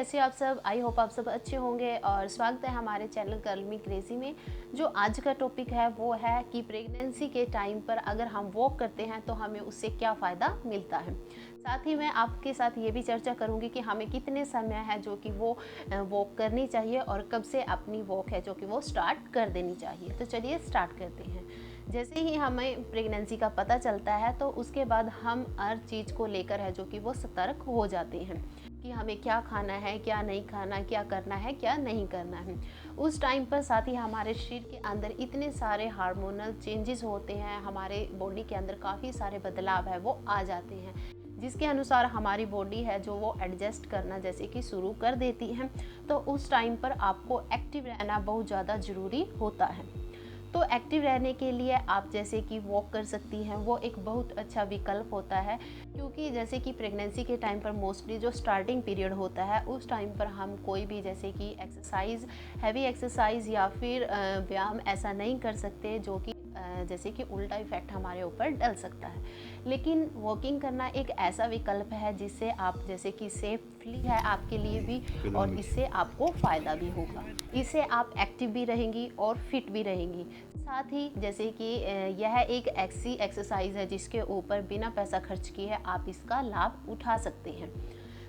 कैसे हो आप सब? आई होप आप सब अच्छे होंगे और स्वागत है हमारे चैनल गर्ल मी क्रेजी में। जो आज का टॉपिक है वो है कि प्रेगनेंसी के टाइम पर अगर हम वॉक करते हैं तो हमें उससे क्या फ़ायदा मिलता है। साथ ही मैं आपके साथ ये भी चर्चा करूंगी कि हमें कितने समय है जो कि वो वॉक करनी चाहिए और कब से अपनी वॉक है जो कि वो स्टार्ट कर देनी चाहिए। तो चलिए स्टार्ट करते हैं। जैसे ही हमें प्रेगनेंसी का पता चलता है तो उसके बाद हम हर चीज़ को लेकर है जो कि वो सतर्क हो जाते हैं कि हमें क्या खाना है, क्या नहीं खाना, क्या करना है, क्या नहीं करना है। उस टाइम पर साथ ही हमारे शरीर के अंदर इतने सारे हार्मोनल चेंजेस होते हैं, हमारे बॉडी के अंदर काफ़ी सारे बदलाव है वो आ जाते हैं, जिसके अनुसार हमारी बॉडी है जो वो एडजस्ट करना जैसे कि शुरू कर देती है। तो उस टाइम पर आपको एक्टिव रहना बहुत ज़्यादा ज़रूरी होता है। तो एक्टिव रहने के लिए आप जैसे कि वॉक कर सकती हैं, वो एक बहुत अच्छा विकल्प होता है, क्योंकि जैसे कि प्रेगनेंसी के टाइम पर मोस्टली जो स्टार्टिंग पीरियड होता है उस टाइम पर हम कोई भी जैसे कि एक्सरसाइज, हैवी एक्सरसाइज या फिर व्यायाम ऐसा नहीं कर सकते जो कि जैसे कि उल्टा इफेक्ट हमारे ऊपर डल सकता है। लेकिन वॉकिंग करना एक ऐसा विकल्प है जिससे आप जैसे कि सेफली है आपके लिए भी, और इससे आपको फ़ायदा भी होगा। इससे आप एक्टिव भी रहेंगी और फिट भी रहेंगी। साथ ही जैसे कि यह एक ऐसी एक्सरसाइज है जिसके ऊपर बिना पैसा खर्च किए आप इसका लाभ उठा सकते हैं।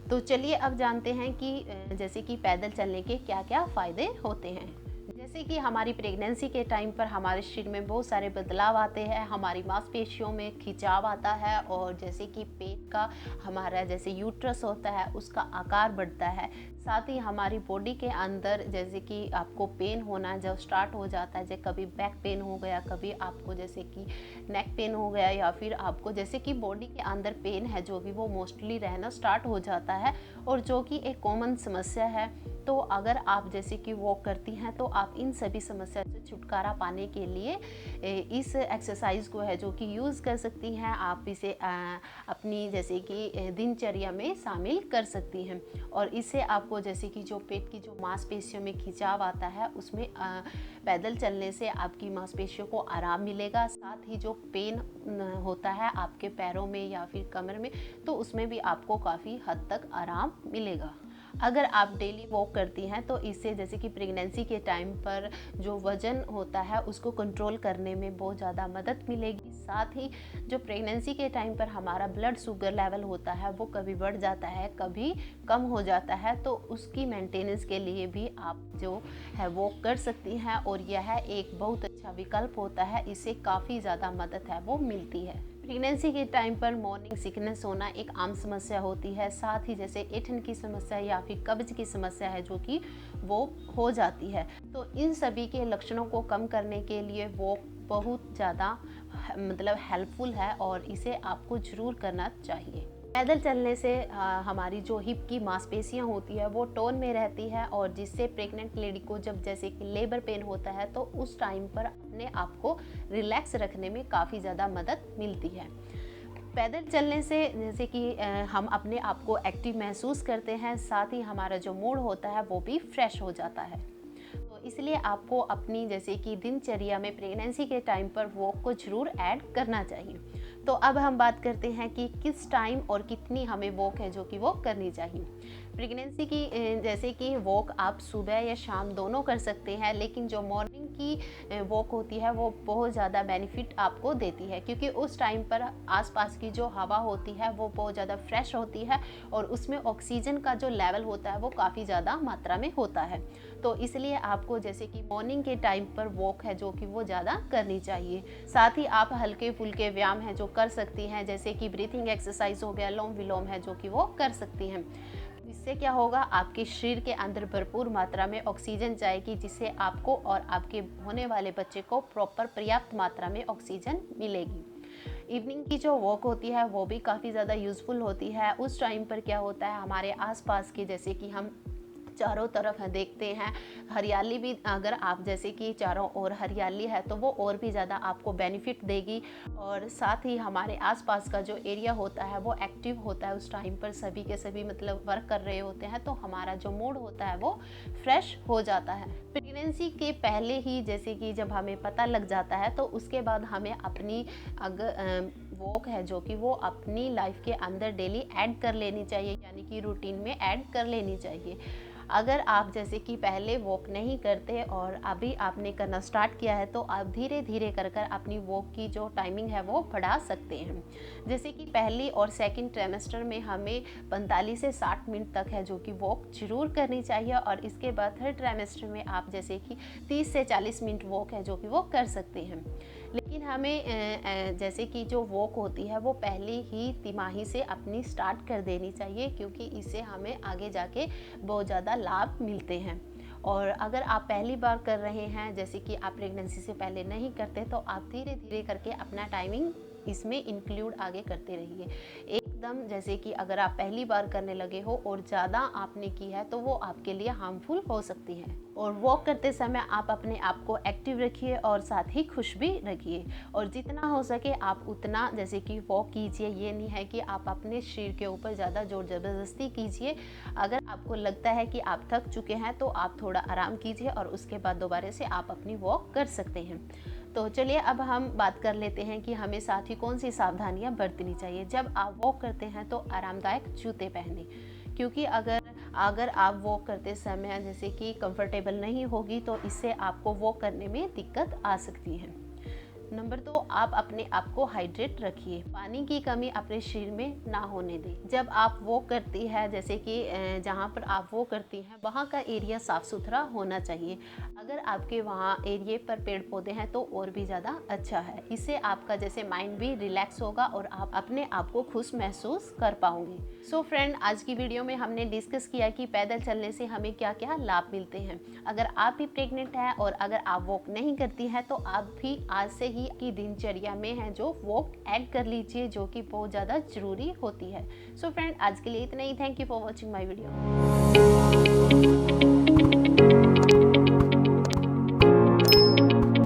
तो चलिए अब जानते हैं कि जैसे कि पैदल चलने के क्या क्या फ़ायदे होते हैं। जैसे कि हमारी प्रेगनेंसी के टाइम पर हमारे शरीर में बहुत सारे बदलाव आते हैं, हमारी मांसपेशियों में खिंचाव आता है, और जैसे कि पेट का हमारा जैसे यूट्रस होता है उसका आकार बढ़ता है। साथ ही हमारी बॉडी के अंदर जैसे कि आपको पेन होना जब स्टार्ट हो जाता है, जैसे कभी बैक पेन हो गया, कभी आपको जैसे कि नेक पेन हो गया, या फिर आपको जैसे कि बॉडी के अंदर पेन है जो भी वो मोस्टली रहना स्टार्ट हो जाता है, और जो कि एक कॉमन समस्या है। तो अगर आप जैसे कि वॉक करती हैं तो आप इन सभी समस्या से छुटकारा पाने के लिए इस एक्सरसाइज को है जो कि यूज़ कर सकती हैं। आप इसे अपनी जैसे कि दिनचर्या में शामिल कर सकती हैं, और इससे आपको जैसे कि जो पेट की जो मांसपेशियों में खिंचाव आता है उसमें पैदल चलने से आपकी मांसपेशियों को आराम मिलेगा। साथ ही जो पेन होता है आपके पैरों में या फिर कमर में, तो उसमें भी आपको काफ़ी हद तक आराम मिलेगा। अगर आप डेली वॉक करती हैं तो इससे जैसे कि प्रेगनेंसी के टाइम पर जो वज़न होता है उसको कंट्रोल करने में बहुत ज़्यादा मदद मिलेगी। साथ ही जो प्रेगनेंसी के टाइम पर हमारा ब्लड शुगर लेवल होता है वो कभी बढ़ जाता है, कभी कम हो जाता है, तो उसकी मेंटेनेंस के लिए भी आप जो है वॉक कर सकती हैं, और यह एक बहुत अच्छा विकल्प होता है। इससे काफ़ी ज़्यादा मदद है वो मिलती है। प्रेगनेंसी के टाइम पर मॉर्निंग सिकनेस होना एक आम समस्या होती है। साथ ही जैसे ऐंठन की समस्या या फिर कब्ज की समस्या है जो कि वो हो जाती है। तो इन सभी के लक्षणों को कम करने के लिए वॉक बहुत ज़्यादा मतलब हेल्पफुल है, और इसे आपको ज़रूर करना चाहिए। पैदल चलने से हमारी जो हिप की मांसपेशियां होती है वो टोन में रहती है, और जिससे प्रेग्नेंट लेडी को जब जैसे कि लेबर पेन होता है तो उस टाइम पर अपने आप को रिलैक्स रखने में काफ़ी ज़्यादा मदद मिलती है। पैदल चलने से जैसे कि हम अपने आप को एक्टिव महसूस करते हैं, साथ ही हमारा जो मूड होता है वो भी फ्रेश हो जाता है। तो इसलिए आपको अपनी जैसे कि दिनचर्या में प्रेगनेंसी के टाइम पर वॉक को ज़रूर ऐड करना चाहिए। तो अब हम बात करते हैं कि किस टाइम और कितनी हमें वॉक है जो कि वो करनी चाहिए। प्रेगनेंसी की जैसे कि वॉक आप सुबह या शाम दोनों कर सकते हैं, लेकिन जो मॉर्निंग की वॉक होती है वो बहुत ज़्यादा बेनिफिट आपको देती है, क्योंकि उस टाइम पर आसपास की जो हवा होती है वो बहुत ज़्यादा फ्रेश होती है, और उसमें ऑक्सीजन का जो लेवल होता है वो काफ़ी ज़्यादा मात्रा में होता है। तो इसलिए आपको जैसे कि मॉर्निंग के टाइम पर वॉक है जो कि वो ज़्यादा करनी चाहिए। साथ ही आप हल्के फुल्के व्यायाम हैं जो कर सकती हैं, जैसे कि ब्रीथिंग एक्सरसाइज हो गया, अनुलोम विलोम है जो कि वो कर सकती हैं। इससे क्या होगा, आपके शरीर के अंदर भरपूर मात्रा में ऑक्सीजन जाएगी, जिससे आपको और आपके होने वाले बच्चे को प्रॉपर पर्याप्त मात्रा में ऑक्सीजन मिलेगी। इवनिंग की जो वॉक होती है वो भी काफ़ी ज़्यादा यूज़फुल होती है। उस टाइम पर क्या होता है, हमारे आसपास के जैसे कि हम चारों तरफ देखते हैं हरियाली भी, अगर आप जैसे कि चारों ओर हरियाली है तो वो और भी ज़्यादा आपको बेनिफिट देगी। और साथ ही हमारे आसपास का जो एरिया होता है वो एक्टिव होता है, उस टाइम पर सभी के सभी मतलब वर्क कर रहे होते हैं, तो हमारा जो मूड होता है वो फ्रेश हो जाता है। प्रेगनेंसी के पहले ही जैसे कि जब हमें पता लग जाता है तो उसके बाद हमें अपनी अगर वॉक है जो कि वो अपनी लाइफ के अंदर डेली ऐड कर लेनी चाहिए, यानी कि रूटीन में ऐड कर लेनी चाहिए। अगर आप जैसे कि पहले वॉक नहीं करते और अभी आपने करना स्टार्ट किया है तो आप धीरे धीरे कर कर अपनी वॉक की जो टाइमिंग है वो बढ़ा सकते हैं। जैसे कि पहली और सेकंड ट्राइमेस्टर में हमें 45 से 60 मिनट तक है जो कि वॉक जरूर करनी चाहिए, और इसके बाद थर्ड ट्राइमेस्टर में आप जैसे कि 30 से 40 मिनट वॉक है जो कि वो कर सकते हैं। लेकिन हमें जैसे कि जो वॉक होती है वो पहले ही तिमाही से अपनी स्टार्ट कर देनी चाहिए, क्योंकि इससे हमें आगे जाके बहुत ज़्यादा लाभ मिलते हैं। और अगर आप पहली बार कर रहे हैं, जैसे कि आप प्रेगनेंसी से पहले नहीं करते, तो आप धीरे धीरे करके अपना टाइमिंग इसमें इंक्लूड आगे करते रहिए। एकदम जैसे कि अगर आप पहली बार करने लगे हो और ज़्यादा आपने की है तो वो आपके लिए हार्मफुल हो सकती है। और वॉक करते समय आप अपने आप को एक्टिव रखिए और साथ ही खुश भी रखिए, और जितना हो सके आप उतना जैसे कि वॉक कीजिए। ये नहीं है कि आप अपने शरीर के ऊपर ज़्यादा जोर ज़बरदस्ती कीजिए। अगर आपको लगता है कि आप थक चुके हैं तो आप थोड़ा आराम कीजिए और उसके बाद दोबारा से आप अपनी वॉक कर सकते हैं। तो चलिए अब हम बात कर लेते हैं कि हमें साथ ही कौन सी सावधानियां बरतनी चाहिए। जब आप वॉक करते हैं तो आरामदायक जूते पहने, क्योंकि अगर आप वॉक करते समय जैसे कि कंफर्टेबल नहीं होगी तो इससे आपको वॉक करने में दिक्कत आ सकती है। नंबर 2, आप अपने आप को हाइड्रेट रखिए। पानी की कमी अपने शरीर में ना होने दें। जब आप वॉक करती है, जैसे कि जहाँ पर आप वॉक करती हैं वहाँ का एरिया साफ़ सुथरा होना चाहिए। अगर आपके वहाँ एरिए पर पेड़ पौधे हैं तो और भी ज़्यादा अच्छा है। इससे आपका जैसे माइंड भी रिलैक्स होगा और आप अपने आप को खुश महसूस कर पाओगे। सो फ्रेंड, आज की वीडियो में हमने डिस्कस किया कि पैदल चलने से हमें क्या क्या लाभ मिलते हैं। अगर आप भी प्रेग्नेंट हैं और अगर आप वॉक नहीं करती हैं तो आप भी आज से ही की दिनचर्या में है जो वॉक ऐड कर लीजिए, जो कि बहुत ज़्यादा जरूरी होती है। सो फ्रेंड, आज के लिए इतना ही। Thank you for watching my video.